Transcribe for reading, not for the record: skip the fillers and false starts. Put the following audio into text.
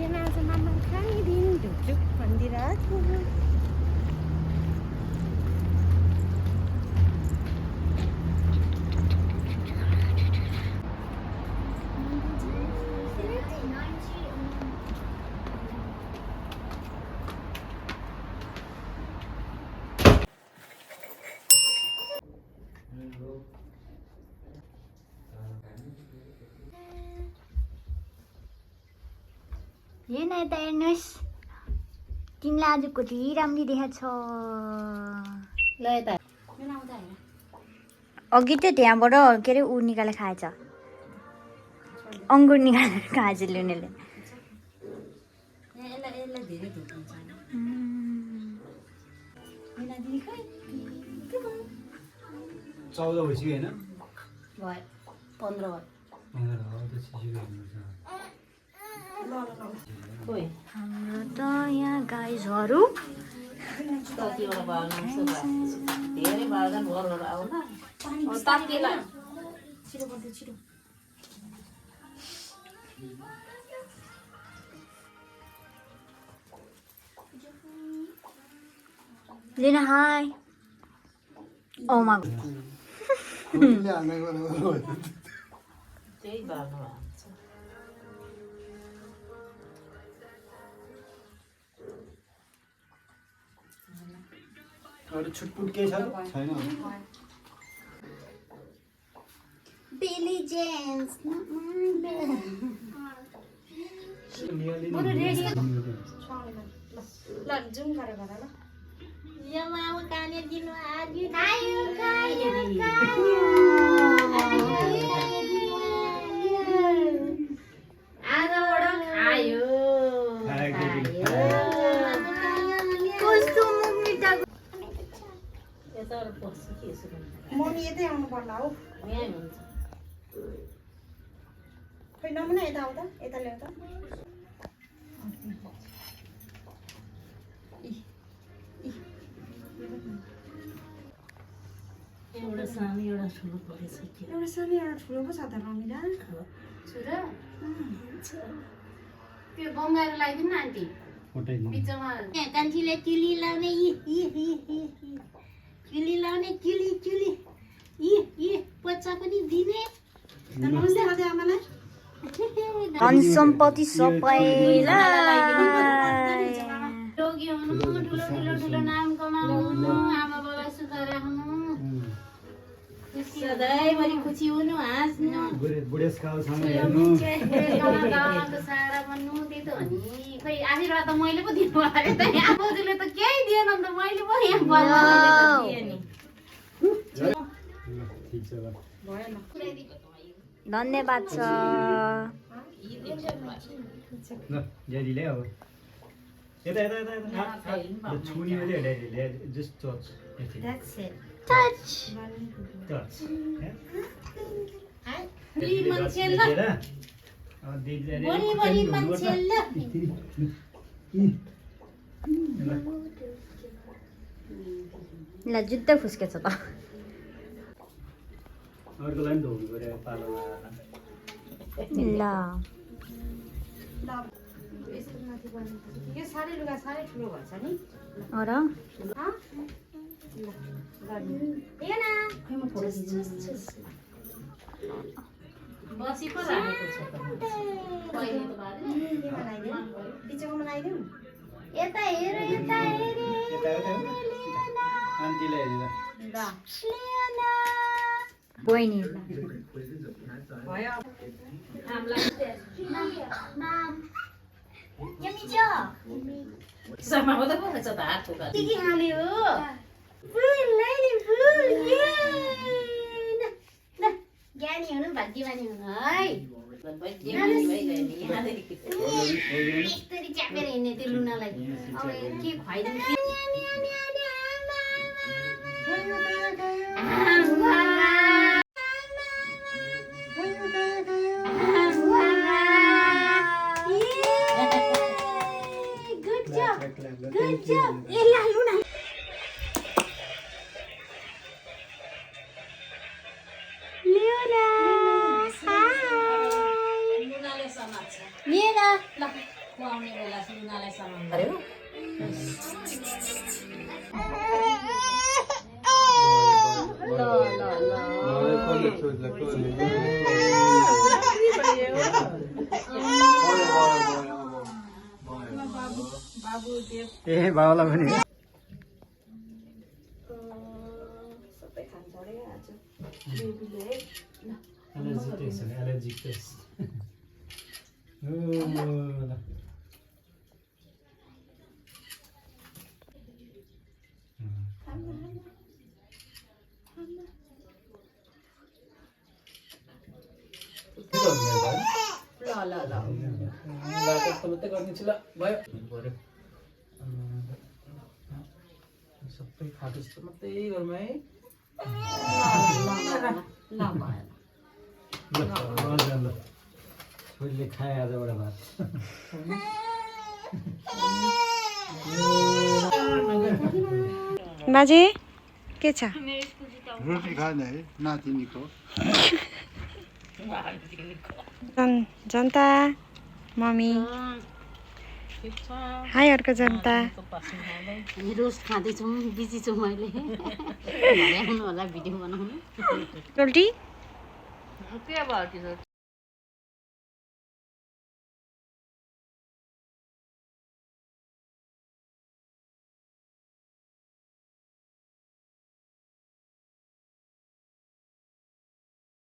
Lena आज मामा खाइदिन ढुकढुक भनिदिरहेको छु। हेर्न यता हेर्नुहोस् तिमीलाई आज कति राम्ररी देखाएको छ ल यता अघि त त्यहाँबाट के अरे ऊ निकालेर खाएछ अङ्गुर निकालेर खाएछ लिनेले यसलाई धेरै धुप हुन्छ 14 भइसक्यो होइन भयो 15 भयो हाम्रो त यहाँ गाईहरू लिन हाई ओ मा अरू छुटपुट केही छ छैन बिली जेम्स ल जुम गरेर ल यो मामा काने दिनु आज मम्मी यतै आउनु पर्ला हौ खै नमुना यता आउँदा यता ल्याउ त एउटा सानो एउटा ठुलो परेछ एउटा सानो एउटा ठुलो पो छ त रमिला छोरा त्यो बङ्गाएर लगाइदिनु न आन्टी बिचमा कान्छीले चुली लाउने चुली लाउने चुली चुली पच्चा पनि दिने नमस्ते राधे आमालाई धन सम्पत्ति सबैलाई रोगी हुनु ठुलो ठुलो ठुलो नाम कमाउनु आमा बाबा सुख राख्नु सधैँभरि खुसी हुनु हाँस्नु बुढेसकालसम्म हेर्नु गाउँको सारा बन्नु त्यही त हो नि खै आशीर्वाद त मैले पो दिनु अरे त यहाँ बोजूले त केही दिएन नि त मैले पो यहाँ दिएँ नि ठिक छ ल धन्यवाद छ ल ड्याडीले अब यता यता यता यता छुनी मात्रै ड्याडीले just touch That's it. Touch touch बुढी मान्छे ल बुढी बुढी मान्छे ल ल जुत्ता फुस्केछ त अर्कोलाई पनि धोउनु पऱ्यो पालो ल यसको माथि गर्नु यो साह्रै लुगा साह्रै ठुलो भन्छ नि र बसी पो राखेको छ त पहिले त बिचको बनाइदिउँ यता हेर यता हेरे आन्टीलाई हेरेर बहिनी भयो समाउँदै पो रहेछ त हातको के हाल्यो फुल लाइले फुल ज्ञानी हुनु भाग्यमानी हुनु है यस्तरी च्यापेर हिँड्ने त्यो लुनालाई अब के खुवाइदिनु Good job. Luna. Luna. Hi. लुनाले समात्छ Luna. खुवाउने बेला सुनालाई सामान गर्यो ए बाबालाई पनि सबै खान्छ अरे आज बेबीले है एलर्जी टेस्ट हो एलर्जी टेस्ट ओ ल ल ल ल कस्तो मात्रै गरिदिन्छु ल भयो पऱ्यो सबै खाएको जस्तो मात्रै गरौँ है ल भयो ल छोरीले खाए आजबाट भात बाजे के छ रोटी खाने है नातिनीको जनता मम्मी हाई अर्को जनता रोस्ट खाँदैछौँ बिजी छु मैले भरे आउनु होला भिडियो बनाउनु रोटी के भयो